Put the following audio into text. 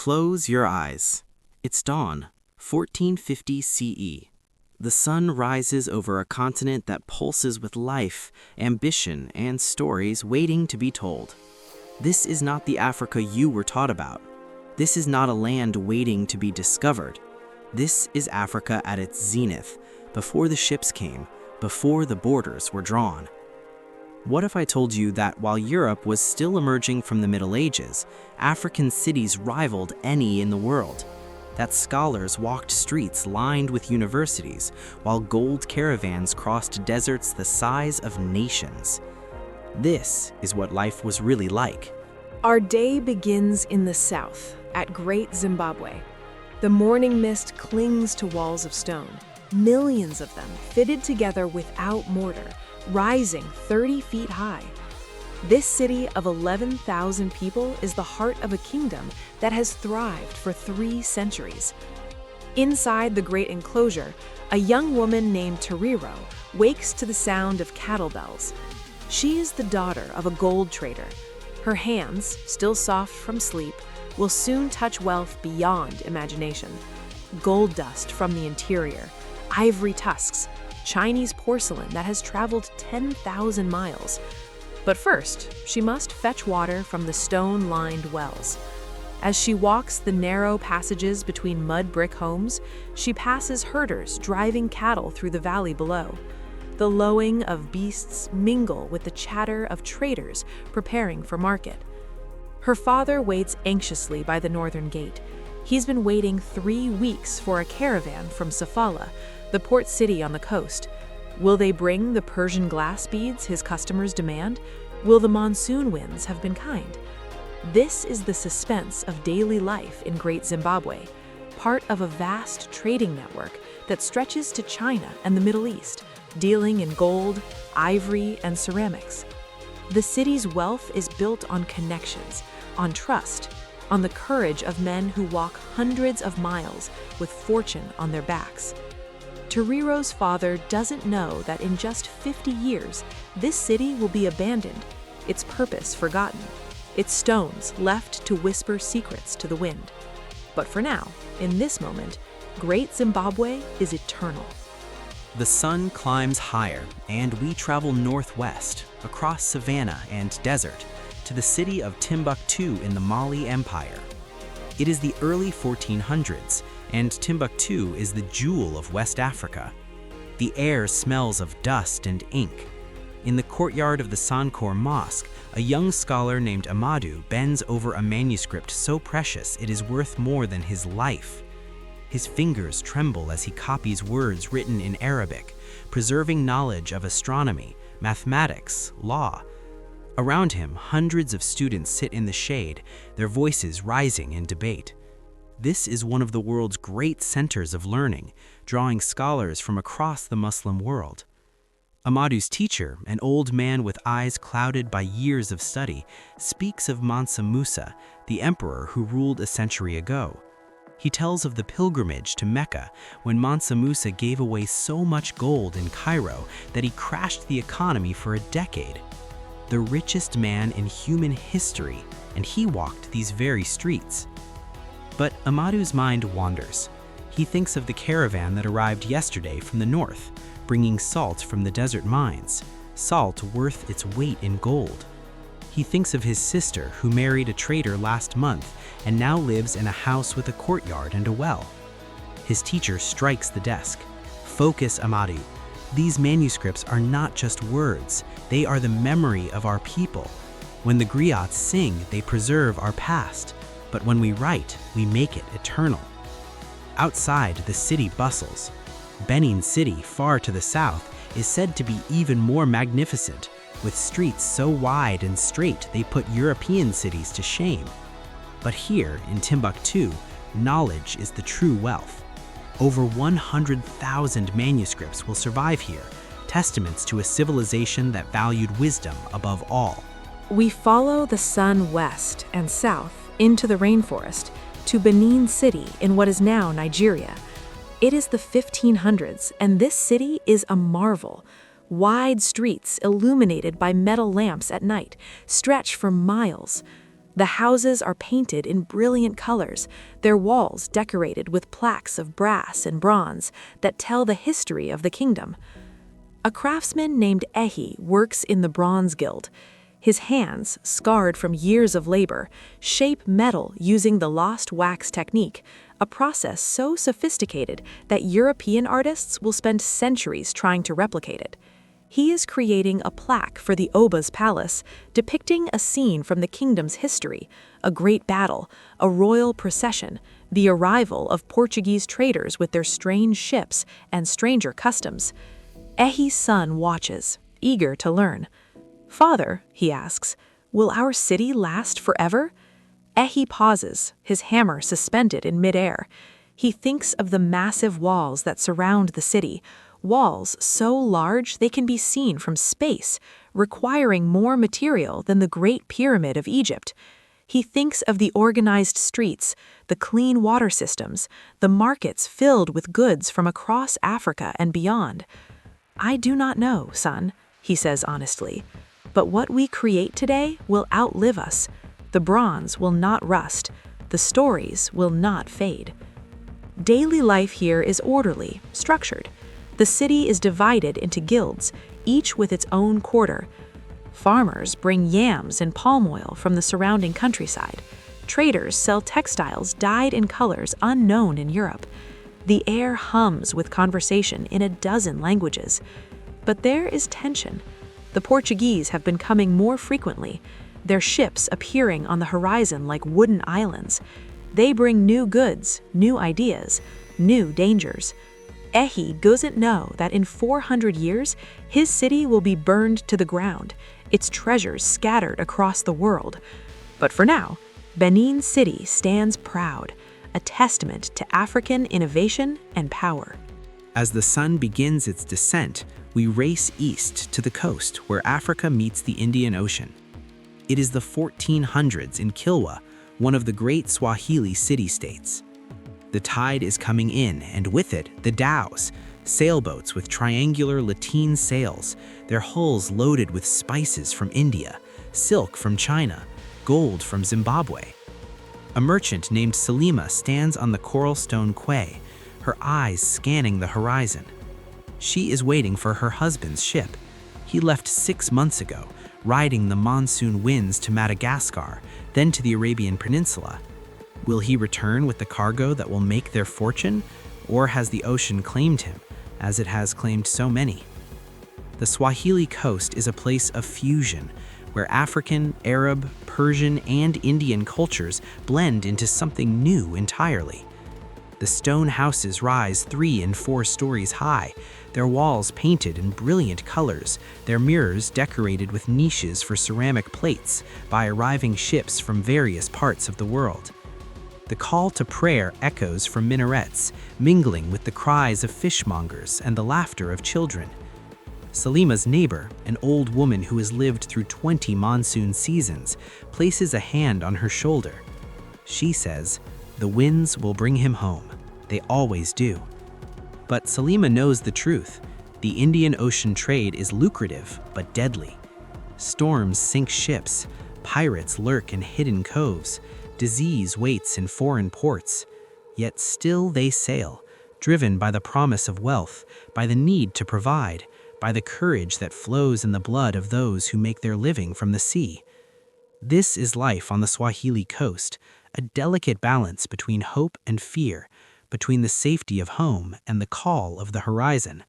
Close your eyes. It's dawn, 1450 CE. The sun rises over a continent that pulses with life, ambition, and stories waiting to be told. This is not the Africa you were taught about. This is not a land waiting to be discovered. This is Africa at its zenith, before the ships came, before the borders were drawn. What if I told you that while Europe was still emerging from the Middle Ages, African cities rivaled any in the world? That scholars walked streets lined with universities, while gold caravans crossed deserts the size of nations. This is what life was really like. Our day begins in the south, at Great Zimbabwe. The morning mist clings to walls of stone, millions of them fitted together without mortar, rising 30 feet high. This city of 11,000 people is the heart of a kingdom that has thrived for 3 centuries. Inside the great enclosure, a young woman named Tariro wakes to the sound of cattle bells. She is the daughter of a gold trader. Her hands, still soft from sleep, will soon touch wealth beyond imagination. Gold dust from the interior, ivory tusks, Chinese porcelain that has traveled 10,000 miles. But first, she must fetch water from the stone-lined wells. As she walks the narrow passages between mud brick homes, she passes herders driving cattle through the valley below. The lowing of beasts mingle with the chatter of traders preparing for market. Her father waits anxiously by the northern gate. He's been waiting 3 weeks for a caravan from Sofala, the port city on the coast. Will they bring the Persian glass beads his customers demand? Will the monsoon winds have been kind? This is the suspense of daily life in Great Zimbabwe, part of a vast trading network that stretches to China and the Middle East, dealing in gold, ivory, and ceramics. The city's wealth is built on connections, on trust, on the courage of men who walk hundreds of miles with fortune on their backs. Tariro's father doesn't know that in just 50 years, this city will be abandoned, its purpose forgotten, its stones left to whisper secrets to the wind. But for now, in this moment, Great Zimbabwe is eternal. The sun climbs higher, and we travel northwest, across savanna and desert, to the city of Timbuktu in the Mali Empire. It is the early 1400s, and Timbuktu is the jewel of West Africa. The air smells of dust and ink. In the courtyard of the Sankore Mosque, a young scholar named Amadou bends over a manuscript so precious it is worth more than his life. His fingers tremble as he copies words written in Arabic, preserving knowledge of astronomy, mathematics, law. Around him, hundreds of students sit in the shade, their voices rising in debate. This is one of the world's great centers of learning, drawing scholars from across the Muslim world. Amadou's teacher, an old man with eyes clouded by years of study, speaks of Mansa Musa, the emperor who ruled a century ago. He tells of the pilgrimage to Mecca when Mansa Musa gave away so much gold in Cairo that he crashed the economy for a decade. The richest man in human history, and he walked these very streets. But Amadou's mind wanders. He thinks of the caravan that arrived yesterday from the north, bringing salt from the desert mines, salt worth its weight in gold. He thinks of his sister who married a trader last month and now lives in a house with a courtyard and a well. His teacher strikes the desk. Focus, Amadou. These manuscripts are not just words, they are the memory of our people. When the griots sing, they preserve our past. But when we write, we make it eternal. Outside, the city bustles. Benin City, far to the south, is said to be even more magnificent, with streets so wide and straight they put European cities to shame. But here, in Timbuktu, knowledge is the true wealth. Over 100,000 manuscripts will survive here, testaments to a civilization that valued wisdom above all. We follow the sun west and south into the rainforest to Benin City in what is now Nigeria. It is the 1500s, and this city is a marvel. Wide streets illuminated by metal lamps at night stretch for miles. The houses are painted in brilliant colors, their walls decorated with plaques of brass and bronze that tell the history of the kingdom. A craftsman named Ehi works in the Bronze Guild. His hands, scarred from years of labor, shape metal using the lost wax technique, a process so sophisticated that European artists will spend centuries trying to replicate it. He is creating a plaque for the Oba's palace, depicting a scene from the kingdom's history, a great battle, a royal procession, the arrival of Portuguese traders with their strange ships and stranger customs. Ehi's son watches, eager to learn. "Father," he asks, "will our city last forever?" Ehi pauses, his hammer suspended in midair. He thinks of the massive walls that surround the city, walls so large they can be seen from space, requiring more material than the Great Pyramid of Egypt. He thinks of the organized streets, the clean water systems, the markets filled with goods from across Africa and beyond. "I do not know, son," he says honestly, "but what we create today will outlive us. The bronze will not rust. The stories will not fade." Daily life here is orderly, structured. The city is divided into guilds, each with its own quarter. Farmers bring yams and palm oil from the surrounding countryside. Traders sell textiles dyed in colors unknown in Europe. The air hums with conversation in a dozen languages. But there is tension. The Portuguese have been coming more frequently, their ships appearing on the horizon like wooden islands. They bring new goods, new ideas, new dangers. Ehi doesn't know that in 400 years, his city will be burned to the ground, its treasures scattered across the world. But for now, Benin City stands proud, a testament to African innovation and power. As the sun begins its descent, we race east to the coast where Africa meets the Indian Ocean. It is the 1400s in Kilwa, one of the great Swahili city-states. The tide is coming in, and with it, the dhows, sailboats with triangular lateen sails, their hulls loaded with spices from India, silk from China, gold from Zimbabwe. A merchant named Salima stands on the coral stone quay, her eyes scanning the horizon. She is waiting for her husband's ship. He left 6 months ago, riding the monsoon winds to Madagascar, then to the Arabian Peninsula. Will he return with the cargo that will make their fortune, or has the ocean claimed him, as it has claimed so many? The Swahili Coast is a place of fusion, where African, Arab, Persian, and Indian cultures blend into something new entirely. The stone houses rise 3 and 4 stories high, their walls painted in brilliant colors, their mirrors decorated with niches for ceramic plates by arriving ships from various parts of the world. The call to prayer echoes from minarets, mingling with the cries of fishmongers and the laughter of children. Salima's neighbor, an old woman who has lived through 20 monsoon seasons, places a hand on her shoulder. She says, "The winds will bring him home. They always do." But Salima knows the truth. The Indian Ocean trade is lucrative but deadly. Storms sink ships, pirates lurk in hidden coves, disease waits in foreign ports. Yet still they sail, driven by the promise of wealth, by the need to provide, by the courage that flows in the blood of those who make their living from the sea. This is life on the Swahili Coast, a delicate balance between hope and fear, between the safety of home and the call of the horizon.